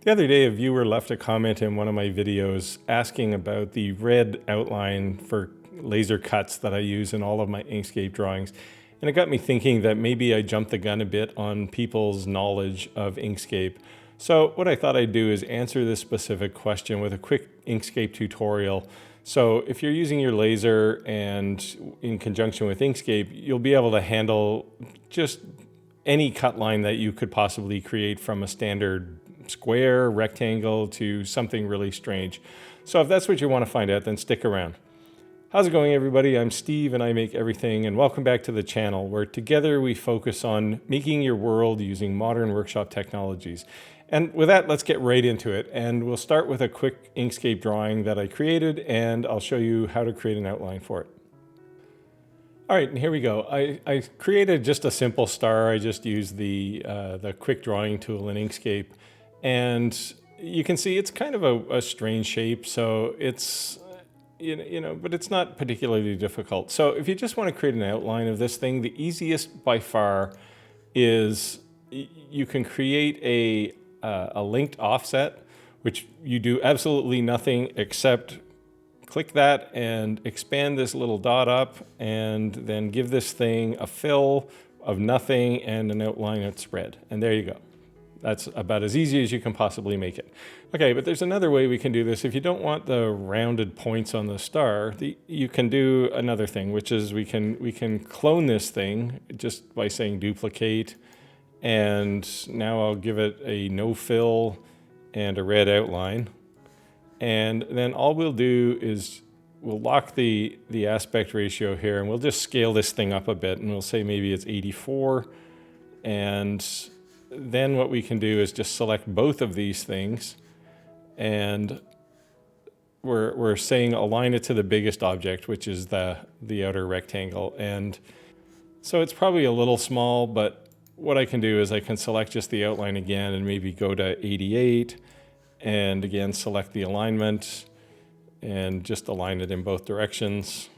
The other day, a viewer left a comment in one of my videos asking about the red outline for laser cuts that I use in all of my Inkscape drawings. And it got me thinking that maybe I jumped the gun a bit on people's knowledge of Inkscape. So what I thought I'd do is answer this specific question with a quick Inkscape tutorial. So if you're using your laser and in conjunction with Inkscape, you'll be able to handle just any cut line that you could possibly create, from a standard square, rectangle, to something really strange. So if that's what you want to find out, then stick around. How's it going, everybody? I'm Steve and I make everything, and welcome back to the channel, where together we focus on making your world using modern workshop technologies. And with that, let's get right into it. And we'll start with a quick Inkscape drawing that I created, and I'll show you how to create an outline for it. All right, and here we go. I created just a simple star. I just used the quick drawing tool in Inkscape. And you can see it's kind of a strange shape, so it's, but it's not particularly difficult. So if you just want to create an outline of this thing, the easiest by far is you can create a linked offset, which you do absolutely nothing except click that and expand this little dot up, and then give this thing a fill of nothing and an outline that's red. And there you go. That's about as easy as you can possibly make it. Okay, but there's another way we can do this. If you don't want the rounded points on the star, you can do another thing, which is we can clone this thing just by saying duplicate. And now I'll give it a no fill and a red outline. And then all we'll do is we'll lock the aspect ratio here, and we'll just scale this thing up a bit, and we'll say maybe it's 84. And then what we can do is just select both of these things, and we're saying align it to the biggest object, which is the outer rectangle. And so it's probably a little small, but what I can do is I can select just the outline again and maybe go to 88, and again select the alignment and just align it in both directions.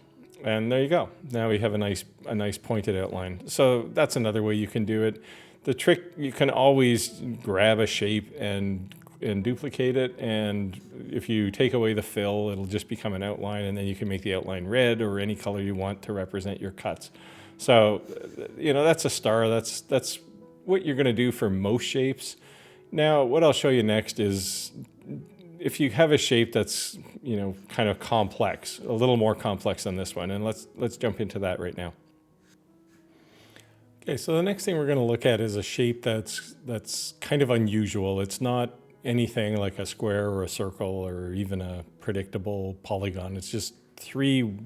And there you go. Now we have a nice pointed outline. So that's another way you can do it. The trick, you can always grab a shape and duplicate it, and if you take away the fill, it'll just become an outline, and then you can make the outline red or any color you want to represent your cuts. So, that's a star. That's what you're going to do for most shapes. Now, what I'll show you next is if you have a shape that's, kind of complex, a little more complex than this one, and let's jump into that right now. Okay, so the next thing we're going to look at is a shape that's kind of unusual. It's not anything like a square or a circle or even a predictable polygon. It's just three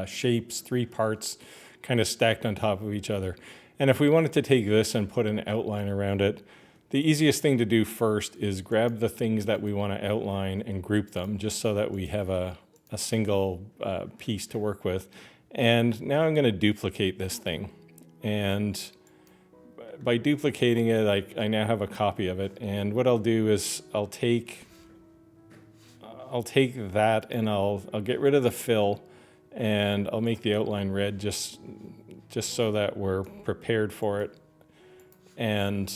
shapes, three parts kind of stacked on top of each other. And if we wanted to take this and put an outline around it, the easiest thing to do first is grab the things that we want to outline and group them, just so that we have a single piece to work with. And now I'm going to duplicate this thing. And by duplicating it, I now have a copy of it. And what I'll do is I'll take that and I'll get rid of the fill, and I'll make the outline red just so that we're prepared for it. And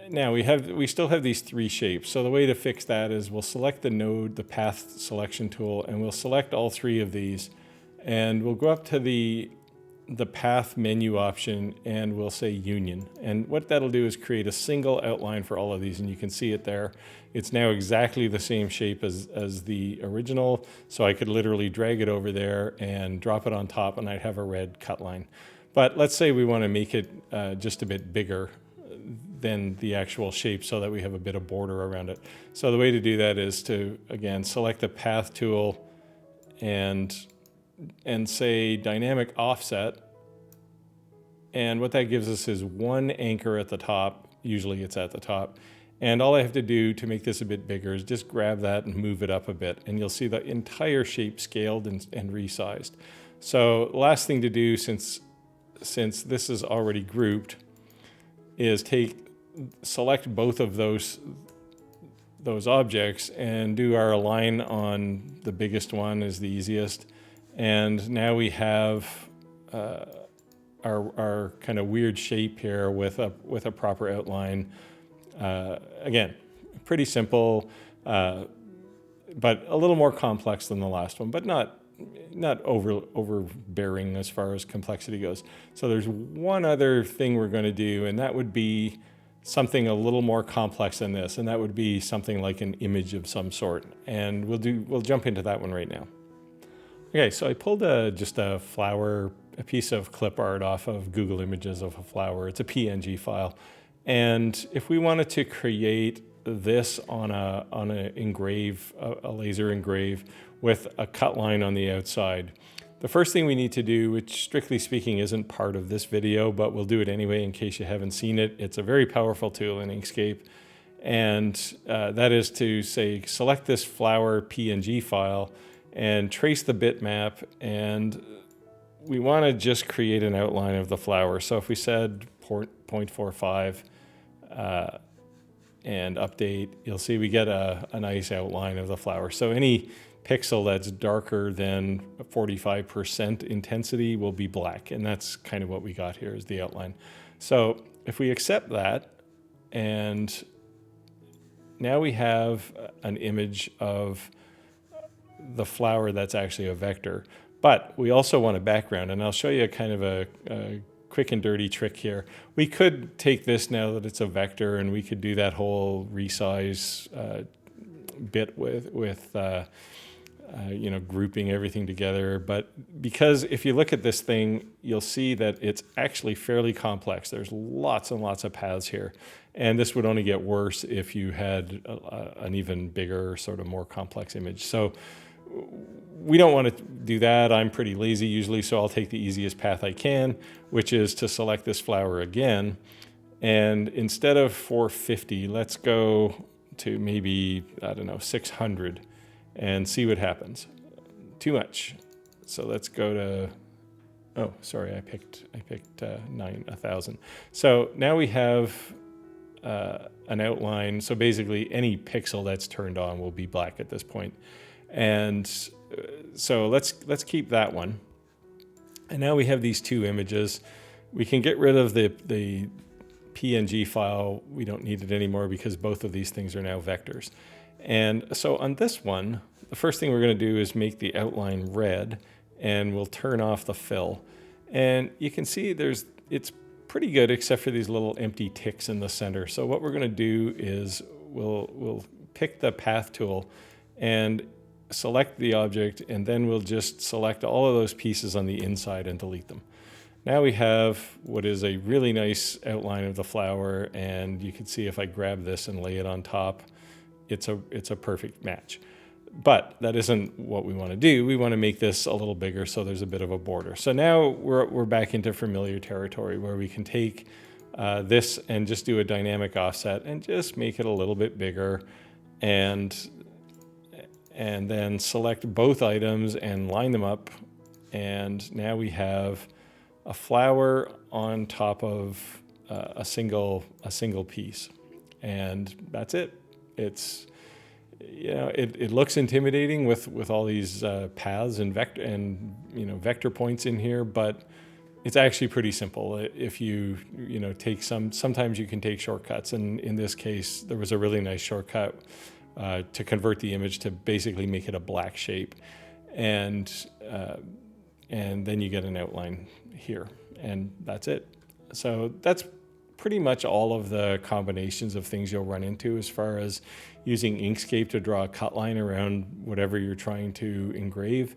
now we still have these three shapes. So the way to fix that is we'll select the node, the path selection tool, and we'll select all three of these, and we'll go up to the path menu option, and we'll say union. And what that'll do is create a single outline for all of these, and you can see it there. It's now exactly the same shape as the original, so I could literally drag it over there and drop it on top, and I'd have a red cut line. But let's say we want to make it just a bit bigger than the actual shape, so that we have a bit of border around it. So the way to do that is to, again, select the path tool and say dynamic offset. And what that gives us is one anchor at the top. Usually it's at the top. And all I have to do to make this a bit bigger is just grab that and move it up a bit. And you'll see the entire shape scaled and resized. So the last thing to do, since this is already grouped, is select both of those objects and do our align on the biggest one is the easiest. And now we have our kind of weird shape here with a proper outline. Again, pretty simple, but a little more complex than the last one, but not overbearing as far as complexity goes. So there's one other thing we're going to do, and that would be something a little more complex than this, and that would be something like an image of some sort. And we'll jump into that one right now. Okay, so I pulled just a piece of clip art off of Google Images of a flower. It's a PNG file. And if we wanted to create this on a laser engrave with a cut line on the outside, the first thing we need to do, which strictly speaking isn't part of this video, but we'll do it anyway in case you haven't seen it. It's a very powerful tool in Inkscape. And that is to say, select this flower PNG file and trace the bitmap, and we want to just create an outline of the flower. So if we said 0.45 and update, you'll see we get a nice outline of the flower. So any pixel that's darker than 45% intensity will be black, and that's kind of what we got here is the outline. So if we accept that, and now we have an image of the flower that's actually a vector, but we also want a background, and I'll show you kind of a quick and dirty trick here. We could take this now that it's a vector, and we could do that whole resize bit with grouping everything together. But because if you look at this thing, you'll see that it's actually fairly complex. There's lots and lots of paths here. And this would only get worse if you had an even bigger, sort of more complex image. So we don't want to do that. I'm pretty lazy usually, so I'll take the easiest path I can, which is to select this flower again. And instead of 450, let's go to maybe, I don't know, 600 and see what happens. Too much. So let's go to, oh, sorry, I picked 1,000. So now we have an outline. So basically any pixel that's turned on will be black at this point. And so let's keep that one. And now we have these two images. We can get rid of the PNG file. We don't need it anymore because both of these things are now vectors. And so on this one, the first thing we're going to do is make the outline red, and we'll turn off the fill. And you can see it's pretty good except for these little empty ticks in the center. So what we're going to do is we'll pick the path tool and select the object, and then we'll just select all of those pieces on the inside and delete them. Now we have what is a really nice outline of the flower, and you can see if I grab this and lay it on top, it's a perfect match. But that isn't what we want to do. We want to make this a little bigger so there's a bit of a border. So now we're back into familiar territory where we can take this and just do a dynamic offset and just make it a little bit bigger, and then select both items and line them up. And now we have a flower on top of a single piece, and that's it. It's, it looks intimidating with all these paths and vector points in here, but it's actually pretty simple. If you take sometimes you can take shortcuts, and in this case there was a really nice shortcut to convert the image to basically make it a black shape, and then you get an outline here, and that's it. So that's pretty much all of the combinations of things you'll run into as far as using Inkscape to draw a cut line around whatever you're trying to engrave.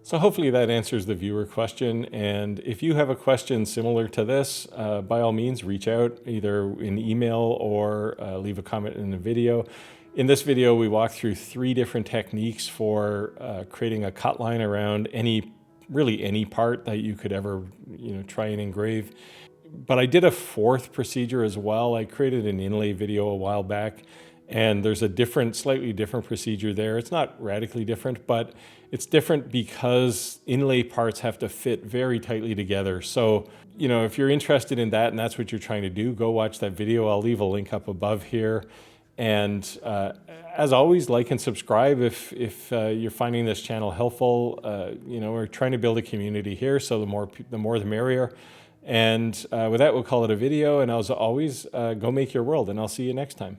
So hopefully that answers the viewer question, and if you have a question similar to this, by all means reach out either in email or leave a comment in the video. In this video, we walk through 3 different techniques for creating a cut line around really any part that you could ever try and engrave. But I did a 4th procedure as well. I created an inlay video a while back, and there's a slightly different procedure there. It's not radically different, but it's different because inlay parts have to fit very tightly together. So, if you're interested in that and that's what you're trying to do, go watch that video. I'll leave a link up above here. And as always, like and subscribe if you're finding this channel helpful. We're trying to build a community here, so the more the merrier. And with that, we'll call it a video. And as always, go make your world, and I'll see you next time.